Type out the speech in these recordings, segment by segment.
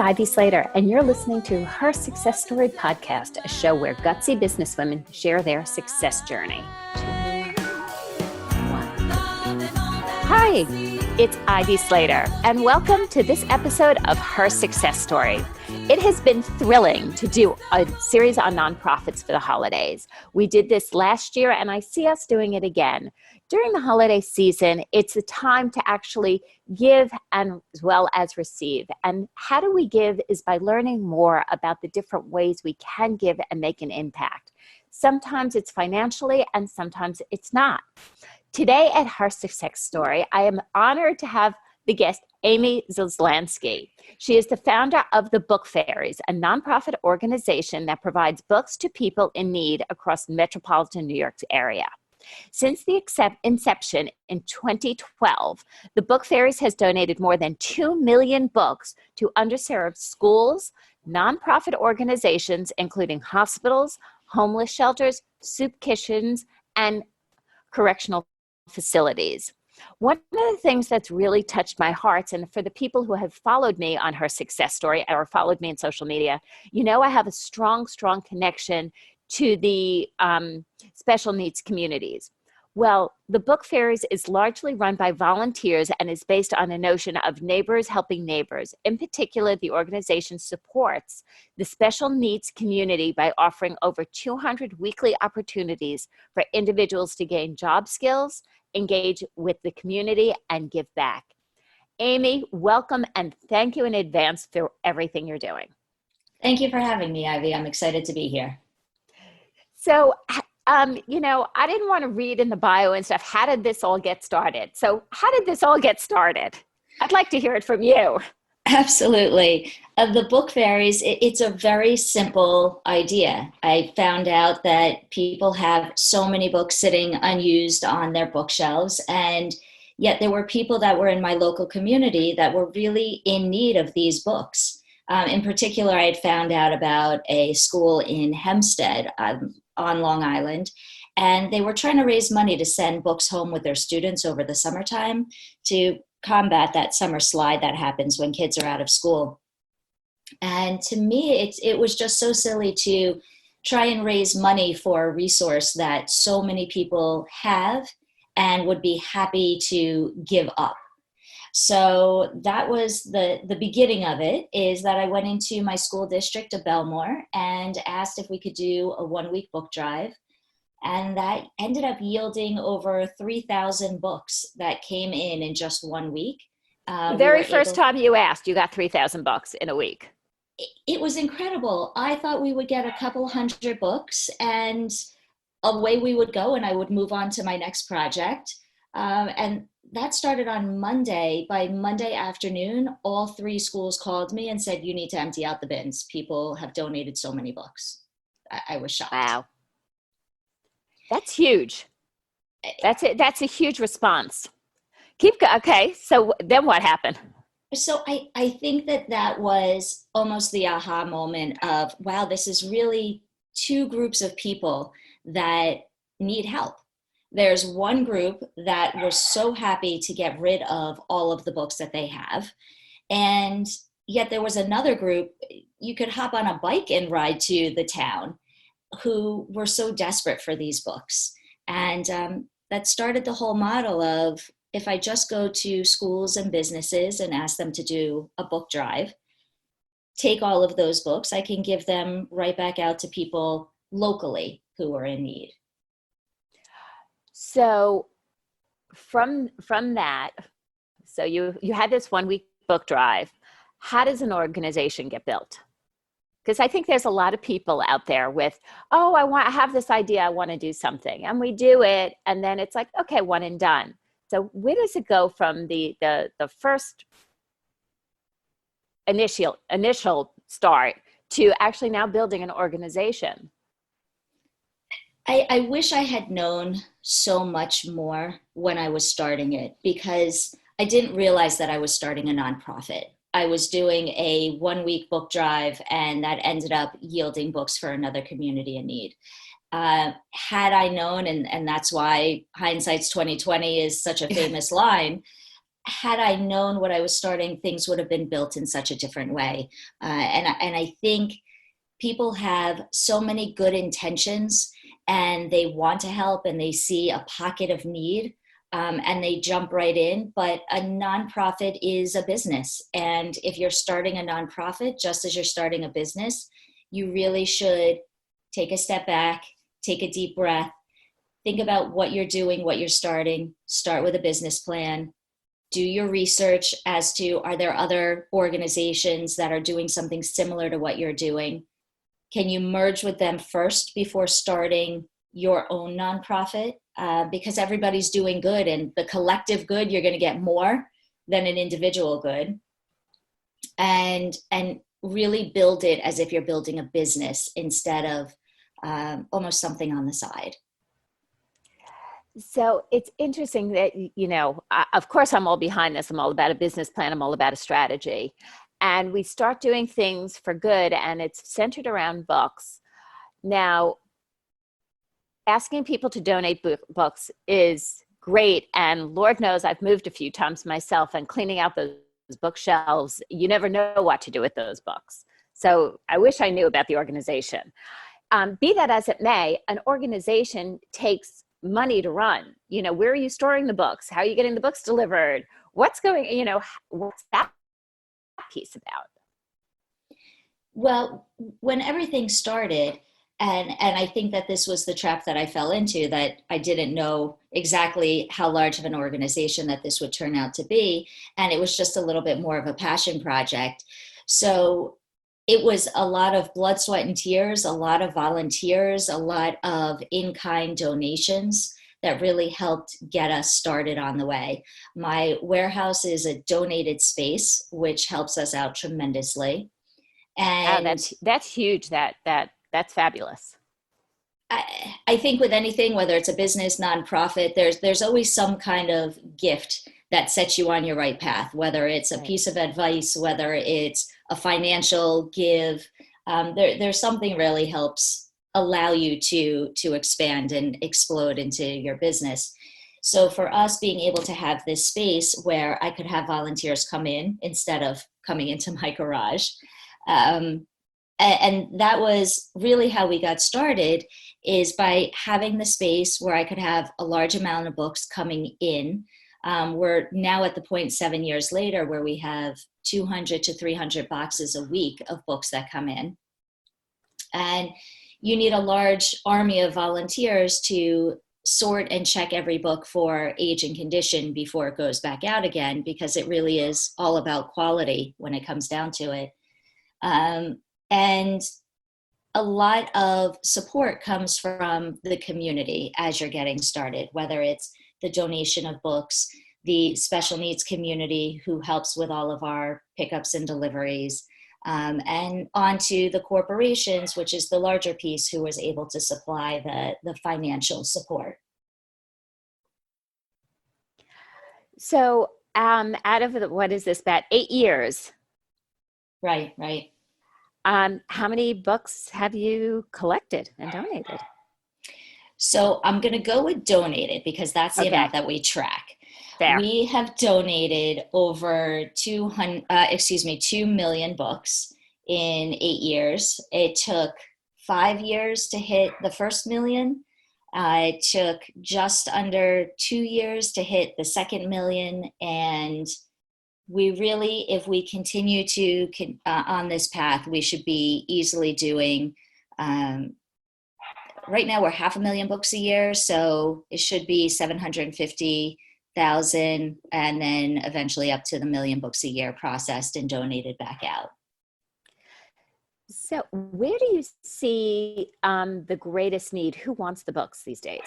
Ivy Slater, and you're listening to Her Success Story podcast, a show where gutsy businesswomen share their success journey. Hi, it's Ivy Slater, and welcome to this episode of Her Success Story. It has been thrilling to do a series on nonprofits for the holidays. We did this last year, and I see us doing it again. During the holiday season, it's a time to actually give and as well as receive. And how do we give is by learning more about the different ways we can give and make an impact. Sometimes it's financially and sometimes it's not. Today at Her Success Story, I am honored to have the guest, Amy Zaslansky. She is the founder of the Book Fairies, a nonprofit organization that provides books to people in need across the metropolitan New York area. Since the inception in 2012, the Book Fairies has donated more than 2 million books to underserved schools, nonprofit organizations, including hospitals, homeless shelters, soup kitchens, and correctional facilities. One of the things that's really touched my heart, and for the people who have followed me on Her Success Story or followed me in social media, you know I have a strong connection to the special needs communities. Well, the Book Fairies is largely run by volunteers and is based on a notion of neighbors helping neighbors. In particular, the organization supports the special needs community by offering over 200 weekly opportunities for individuals to gain job skills, engage with the community, and give back. Amy, welcome, and thank you in advance for everything you're doing. Thank you for having me, Ivy. I'm excited to be here. So, I didn't want to read in the bio and stuff. How did this all get started? So how did this all get started? I'd like to hear it from you. Absolutely. The Book Fairies, it's a very simple idea. I found out that people have so many books sitting unused on their bookshelves, and yet there were people that were in my local community that were really in need of these books. In particular, I had found out about a school in Hempstead on Long Island, and they were trying to raise money to send books home with their students over the summertime to combat that summer slide that happens when kids are out of school. And to me, it was just so silly to try and raise money for a resource that so many people have and would be happy to give up. So that was the beginning of it, is that I went into my school district of Belmore and asked if we could do a 1-week book drive. And that ended up yielding over 3,000 books that came in just 1 week. The very first time you asked, you got 3,000 books in a week. It was incredible. I thought we would get a couple hundred books and away we would go, and I would move on to my next project. And that started on Monday. By Monday afternoon, all 3 schools called me and said, you need to empty out the bins. People have donated so many books. I was shocked. Wow. That's huge. That's a huge response. Okay, so then what happened? So I think that was almost the aha moment of, wow, this is really 2 groups of people that need help. There's one group that was so happy to get rid of all of the books that they have. And yet there was another group, you could hop on a bike and ride to the town, who were so desperate for these books. And that started the whole model of, if I just go to schools and businesses and ask them to do a book drive, take all of those books, I can give them right back out to people locally who are in need. So from that, so you had this 1-week book drive. How does an organization get built? Because I think there's a lot of people out there with, I have this idea, I want to do something. And we do it, and then it's like, okay, one and done. So where does it go from the first initial start to actually now building an organization? I wish I had known so much more when I was starting it, because I didn't realize that I was starting a nonprofit. I was doing a 1-week book drive, and that ended up yielding books for another community in need. Had I known, and that's why hindsight's 2020 is such a famous line, had I known what I was starting, things would have been built in such a different way. And I think people have so many good intentions and they want to help and they see a pocket of need, and they jump right in. But a nonprofit is a business. And if you're starting a nonprofit, just as you're starting a business, you really should take a step back, take a deep breath, think about what you're doing, what you're starting, start with a business plan, do your research as to, are there other organizations that are doing something similar to what you're doing? Can you merge with them first before starting your own nonprofit? Because everybody's doing good, and the collective good, you're going to get more than an individual good. And really build it as if you're building a business instead of almost something on the side. So it's interesting that, of course, I'm all behind this. I'm all about a business plan. I'm all about a strategy. And we start doing things for good, and it's centered around books. Now, asking people to donate books is great. And Lord knows I've moved a few times myself, and cleaning out those bookshelves, you never know what to do with those books. So I wish I knew about the organization. Be that as it may, an organization takes money to run. Where are you storing the books? How are you getting the books delivered? What's what's that piece about? Well, when everything started, and I think that this was the trap that I fell into, that I didn't know exactly how large of an organization that this would turn out to be. And it was just a little bit more of a passion project. So it was a lot of blood, sweat, and tears, a lot of volunteers, a lot of in-kind donations that really helped get us started on the way. My warehouse is a donated space, which helps us out tremendously. And that's huge. That's fabulous. I think with anything, whether it's a business, nonprofit, there's always some kind of gift that sets you on your right path, whether it's a piece of advice, whether it's a financial give. There's something really helps allow you to expand and explode into your business. So for us, being able to have this space where I could have volunteers come in instead of coming into my garage, and that was really how we got started, is by having the space where I could have a large amount of books coming in. We're now at the point 7 years later where we have 200 to 300 boxes a week of books that come in. And you need a large army of volunteers to sort and check every book for age and condition before it goes back out again, because it really is all about quality when it comes down to it. And a lot of support comes from the community as you're getting started, whether it's the donation of books, the special needs community who helps with all of our pickups and deliveries, and onto the corporations, which is the larger piece, who was able to supply the financial support. So out of what is this, about 8 years? Right. How many books have you collected and donated? So I'm going to go with donated because that's the amount that we track. Fair. We have donated over 2 million books in 8 years. It took 5 years to hit the first million. It took just under 2 years to hit the second million. And we really, if we continue to on this path, we should be easily doing, right now we're 500,000 books a year, so it should be 750,000, and then eventually up to the 1 million books a year processed and donated back out. So where do you see the greatest need? Who wants the books these days?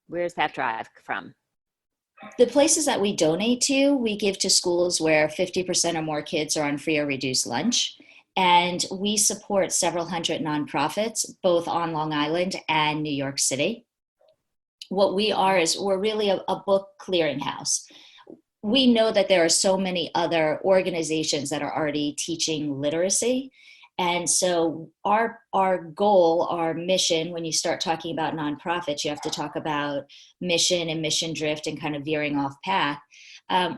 Where's that drive from? The places that we donate to, we give to schools where 50% or more kids are on free or reduced lunch. And we support several hundred nonprofits, both on Long Island and New York City. What we are is we're really a book clearinghouse. We know that there are so many other organizations that are already teaching literacy. And so our goal, our mission, when you start talking about nonprofits, you have to talk about mission and mission drift and kind of veering off path.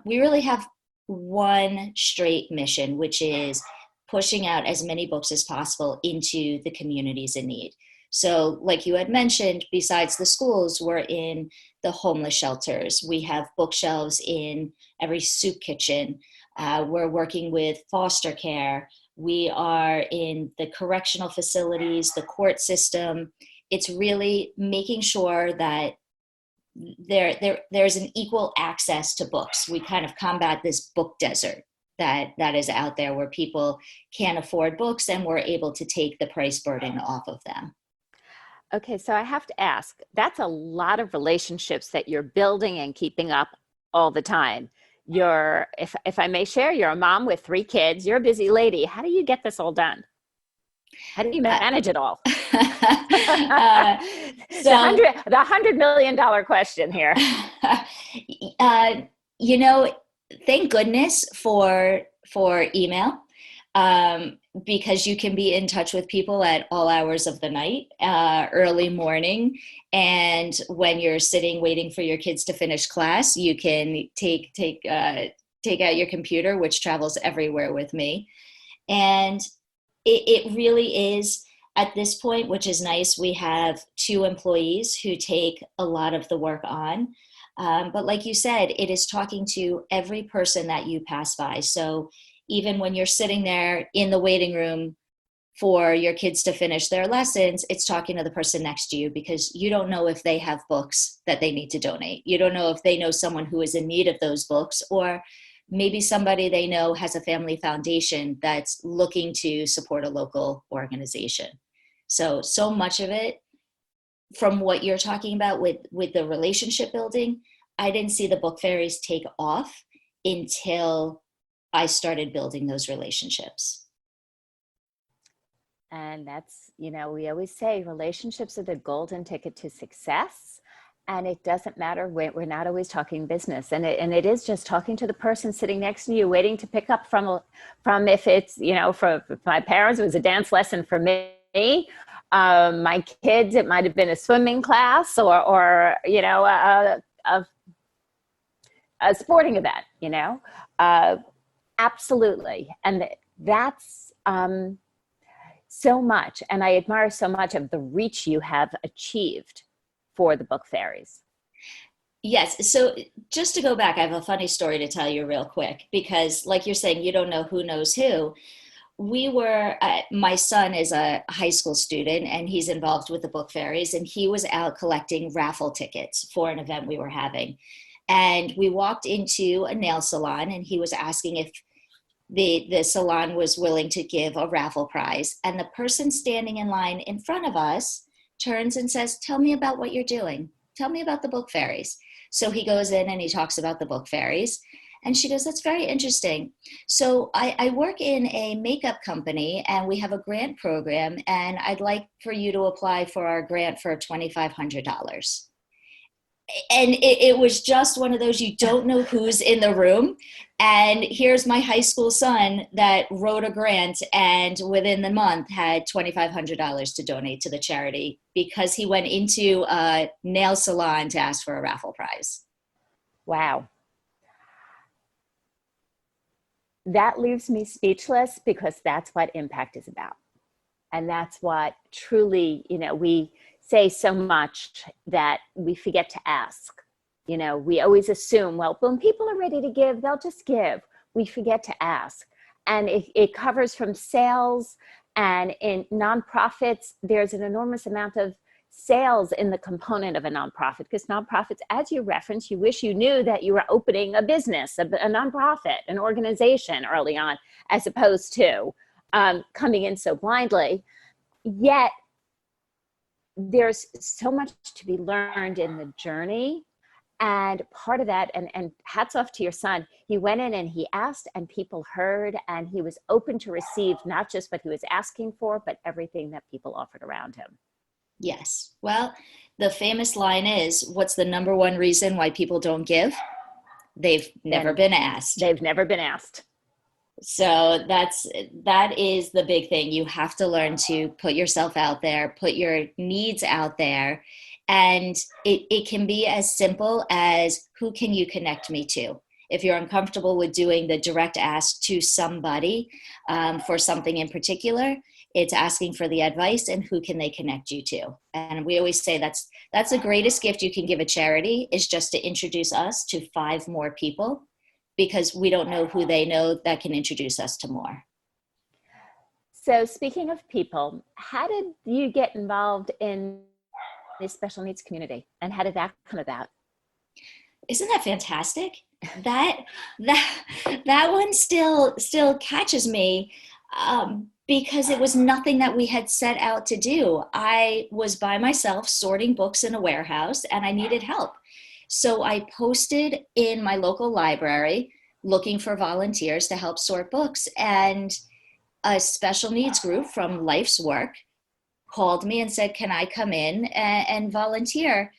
We really have one straight mission, which is pushing out as many books as possible into the communities in need. So like you had mentioned, besides the schools, we're in the homeless shelters. We have bookshelves in every soup kitchen. We're working with foster care. We are in the correctional facilities, the court system. It's really making sure that there's an equal access to books. We kind of combat this book desert that is out there where people can't afford books, and we're able to take the price burden off of them. Okay, so I have to ask, that's a lot of relationships that you're building and keeping up all the time. If I may share, you're a mom with 3 kids, you're a busy lady. How do you get this all done? How do you manage it all? The $100 million question here. You know, thank goodness for email, because you can be in touch with people at all hours of the night, early morning, and when you're sitting waiting for your kids to finish class, you can take out your computer, which travels everywhere with me, and it really is. At this point, which is nice, we have 2 employees who take a lot of the work on. But like you said, it is talking to every person that you pass by. So even when you're sitting there in the waiting room for your kids to finish their lessons, it's talking to the person next to you, because you don't know if they have books that they need to donate. You don't know if they know someone who is in need of those books, or maybe somebody they know has a family foundation that's looking to support a local organization. So much of it, from what you're talking about with the relationship building, I didn't see the Book Fairies take off until I started building those relationships. And that's, we always say relationships are the golden ticket to success. And it doesn't matter, we're not always talking business. And it is just talking to the person sitting next to you, waiting to pick up from if it's, for my parents, it was a dance lesson for me. My kids, it might have been a swimming class or a sporting event, absolutely. And that's so much. And I admire so much of the reach you have achieved for the Book Fairies. Yes. So just to go back, I have a funny story to tell you real quick, because like you're saying, you don't know who knows who. My son is a high school student, and he's involved with the Book Fairies, and he was out collecting raffle tickets for an event we were having. And we walked into a nail salon, and he was asking if the salon was willing to give a raffle prize. And the person standing in line in front of us turns and says, "Tell me about what you're doing. Tell me about the Book Fairies." So he goes in and he talks about the Book Fairies. And she goes, "That's very interesting. So I work in a makeup company, and we have a grant program, and I'd like for you to apply for our grant for $2,500. And it was just one of those, you don't know who's in the room. And here's my high school son that wrote a grant, and within the month had $2,500 to donate to the charity, because he went into a nail salon to ask for a raffle prize. Wow. That leaves me speechless, because that's what impact is about. And that's what truly, we say so much that we forget to ask. We always assume, well, when people are ready to give, they'll just give. We forget to ask. And it covers from sales, and in nonprofits, there's an enormous amount of sales in the component of a nonprofit, because nonprofits, as you referenced, you wish you knew that you were opening a business, a nonprofit, an organization early on, as opposed to coming in so blindly. Yet there's so much to be learned in the journey. And part of that, and hats off to your son, he went in and he asked, and people heard, and he was open to receive not just what he was asking for, but everything that people offered around him. Yes. Well, the famous line is, what's the number one reason why people don't give? They've never been asked. They've never been asked. So that is the big thing. You have to learn to put yourself out there, put your needs out there. And it can be as simple as, who can you connect me to? If you're uncomfortable with doing the direct ask to somebody for something in particular, it's asking for the advice and who can they connect you to. And we always say that's the greatest gift you can give a charity, is just to introduce us to 5 more people, because we don't know who they know that can introduce us to more. So speaking of people, how did you get involved in the special needs community, and how did that come about? Isn't that fantastic? That one still catches me, because it was nothing that we had set out to do. I was by myself sorting books in a warehouse, and I needed help. So I posted in my local library looking for volunteers to help sort books, and a special needs group from Life's Work called me and said, can I come in and volunteer?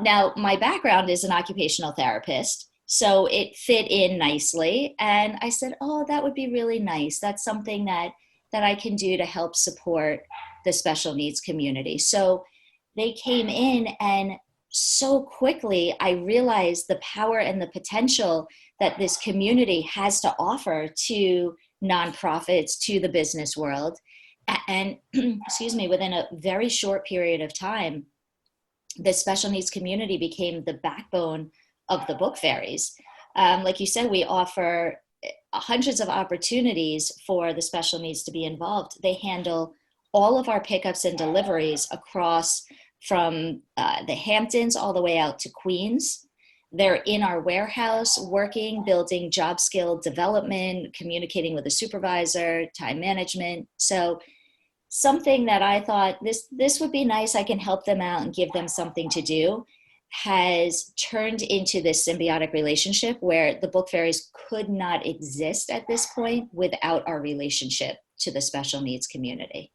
Now, my background is an occupational therapist, so it fit in nicely. And I said, oh, that would be really nice. That's something that I can do to help support the special needs community. So they came in, and so quickly I realized the power and the potential that this community has to offer to nonprofits, to the business world. And excuse me, within a very short period of time, the special needs community became the backbone of the Book Fairies. Like you said, we offer hundreds of opportunities for the special needs to be involved. They handle all of our pickups and deliveries across from the Hamptons all the way out to Queens. They're in our warehouse working, building job skill development, communicating with a supervisor, time management. So something that I thought this would be nice, I can help them out and give them something to do, has turned into this symbiotic relationship where the Book Fairies could not exist at this point without our relationship to the special needs community.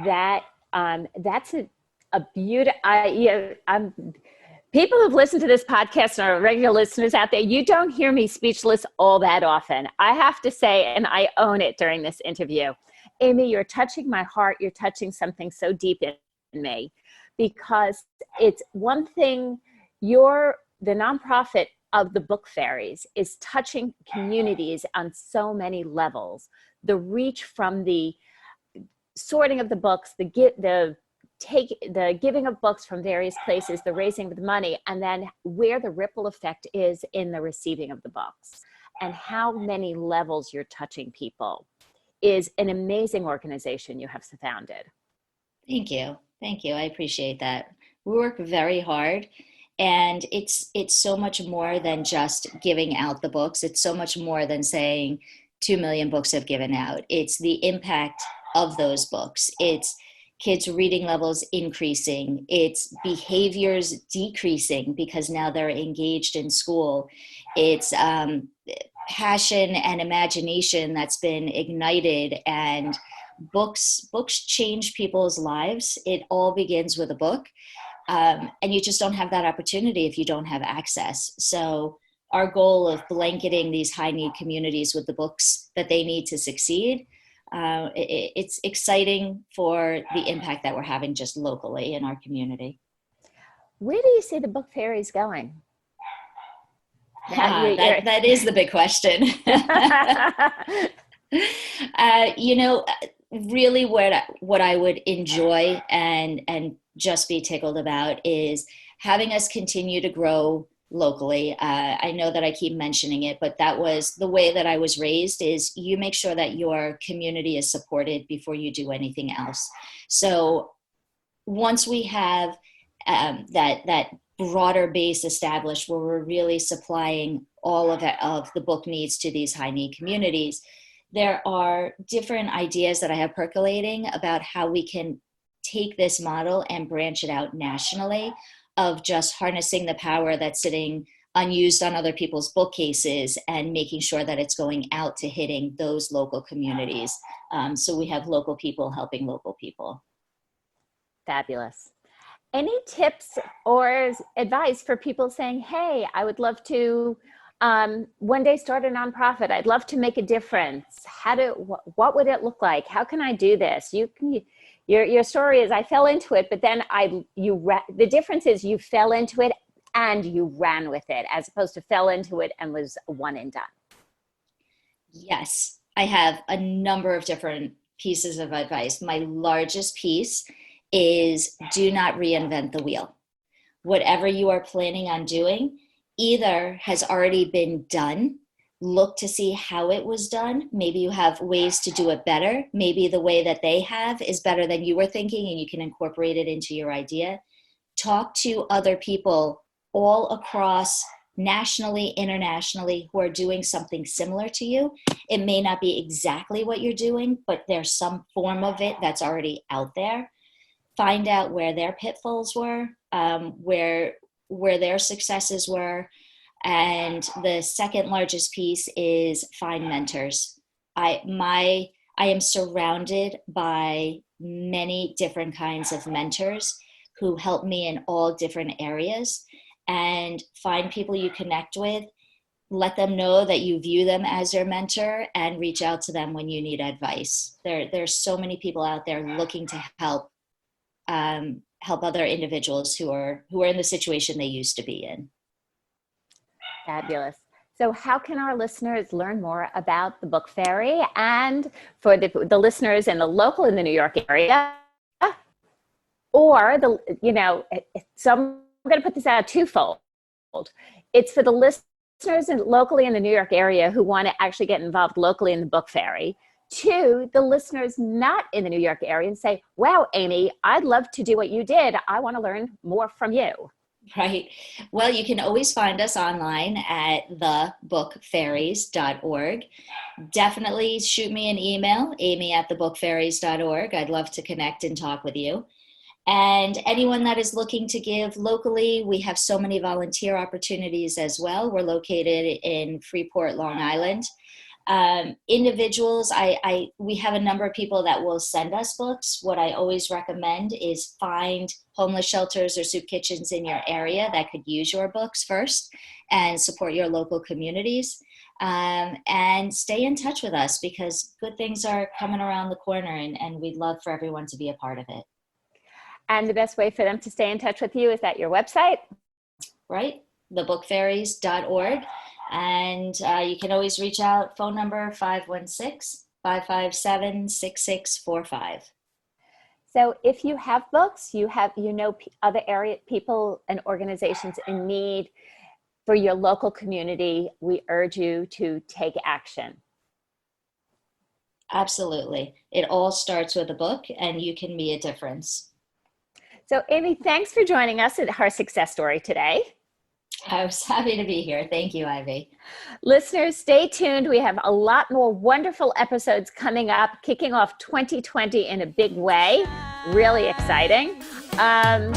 That's a beautiful. People who've listened to this podcast and are regular listeners out there, you don't hear me speechless all that often. I have to say, and I own it during this interview, Amy, you're touching my heart. You're touching something so deep in me, because it's one thing, the nonprofit of the Book Fairies is touching communities on so many levels. The reach from the sorting of the books, the giving of books from various places, the raising of the money, and then where the ripple effect is in the receiving of the books, and how many levels you're touching people is an amazing organization you have founded. Thank you. I appreciate that. We work very hard, and it's so much more than just giving out the books. It's so much more than saying 2 million books have given out. It's the impact of those books. It's kids' reading levels increasing. It's behaviors decreasing because now they're engaged in school. It's passion and imagination that's been ignited, and books change people's lives. It all begins with a book, and you just don't have that opportunity if you don't have access. So our goal of blanketing these high need communities with the books that they need to succeed, it's exciting for the impact that we're having just locally in our community. Where do you see the Book Fairies going? That is the big question. Really what I would enjoy and just be tickled about is having us continue to grow locally. I know that I keep mentioning it, but that was the way that I was raised, is you make sure that your community is supported before you do anything else. So once we have that broader base established where we're really supplying all of the book needs to these high need communities, there are different ideas that I have percolating about how we can take this model and branch it out nationally, of just harnessing the power that's sitting unused on other people's bookcases and making sure that it's going out to hitting those local communities. So we have local people helping local people. Fabulous. Any tips or advice for people saying, hey, I would love to one day start a nonprofit. I'd love to make a difference. What would it look like? How can I do this? Your story is I fell into it, but then the difference is you fell into it and you ran with it as opposed to fell into it and was one and done? Yes, I have a number of different pieces of advice. My largest piece is do not reinvent the wheel. Whatever you are planning on doing either has already been done. Look to see how it was done. Maybe you have ways to do it better. Maybe the way that they have is better than you were thinking and you can incorporate it into your idea. Talk to other people all across nationally, internationally, who are doing something similar to you. It may not be exactly what you're doing, but there's some form of it that's already out there. Find out where their pitfalls were, where their successes were. And the second largest piece is find mentors. I am surrounded by many different kinds of mentors who help me in all different areas, and find people you connect with. Let them know that you view them as your mentor and reach out to them when you need advice. There's so many people out there looking to help other individuals who are in the situation they used to be in. Fabulous. So how can our listeners learn more about the Book Fairy? And for the listeners in the New York area, or so I'm going to put this out twofold. It's for the listeners locally in the New York area who want to actually get involved locally in the Book Fairy. To the listeners not in the New York area and say, wow, Amy, I'd love to do what you did. I want to learn more from you. Right. Well, you can always find us online at thebookfairies.org. Definitely shoot me an email, amy@thebookfairies.org. I'd love to connect and talk with you. And anyone that is looking to give locally, we have so many volunteer opportunities as well. We're located in Freeport, Long Island. Individuals, we have a number of people that will send us books. What I always recommend is find homeless shelters or soup kitchens in your area that could use your books first and support your local communities. And stay in touch with us because good things are coming around the corner, and we'd love for everyone to be a part of it. And the best way for them to stay in touch with you is at your website? Right, thebookfairies.org. And you can always reach out, phone number 516-557-6645. So if you have books, other area people and organizations in need for your local community, we urge you to take action. Absolutely. It all starts with a book, and you can be a difference. So Amy, thanks for joining us at Her Success Story today. I was happy to be here. Thank you, Ivy. Listeners, stay tuned. We have a lot more wonderful episodes coming up, kicking off 2020 in a big way. Really exciting. And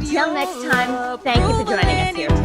till next time, thank you for joining us here today.